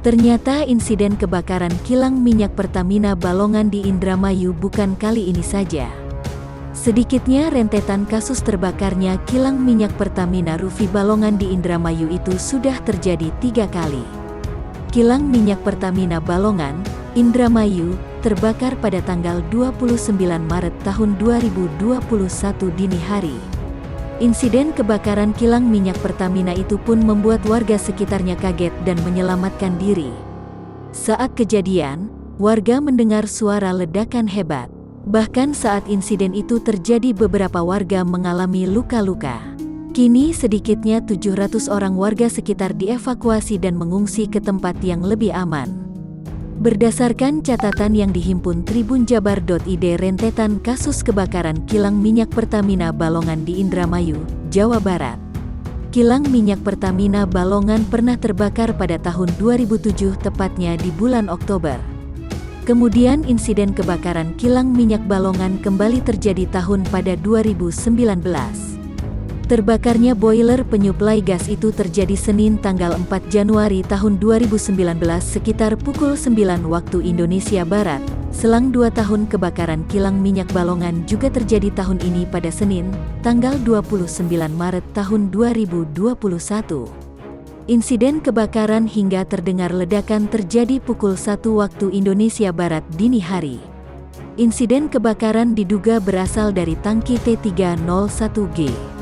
Ternyata insiden kebakaran kilang minyak Pertamina Balongan di Indramayu bukan kali ini saja. Sedikitnya rentetan kasus terbakarnya kilang minyak Pertamina Ruvi Balongan di Indramayu itu sudah terjadi 3 kali. Kilang minyak Pertamina Balongan, Indramayu, terbakar pada tanggal 29 Maret tahun 2021 dini hari. Insiden kebakaran kilang minyak Pertamina itu pun membuat warga sekitarnya kaget dan menyelamatkan diri. Saat kejadian, warga mendengar suara ledakan hebat. Bahkan saat insiden itu terjadi beberapa warga mengalami luka-luka. Kini sedikitnya 700 orang warga sekitar dievakuasi dan mengungsi ke tempat yang lebih aman. Berdasarkan catatan yang dihimpun tribunjabar.id, rentetan kasus kebakaran kilang minyak Pertamina Balongan di Indramayu, Jawa Barat. Kilang minyak Pertamina Balongan pernah terbakar pada tahun 2007, tepatnya di bulan Oktober. Kemudian insiden kebakaran kilang minyak Balongan kembali terjadi pada 2019. Terbakarnya boiler penyuplai gas itu terjadi Senin tanggal 4 Januari tahun 2019 sekitar pukul 9 waktu Indonesia Barat. Selang 2 tahun kebakaran kilang minyak Balongan juga terjadi tahun ini pada Senin, tanggal 29 Maret tahun 2021. Insiden kebakaran hingga terdengar ledakan terjadi pukul 1 waktu Indonesia Barat dini hari. Insiden kebakaran diduga berasal dari tangki T301G.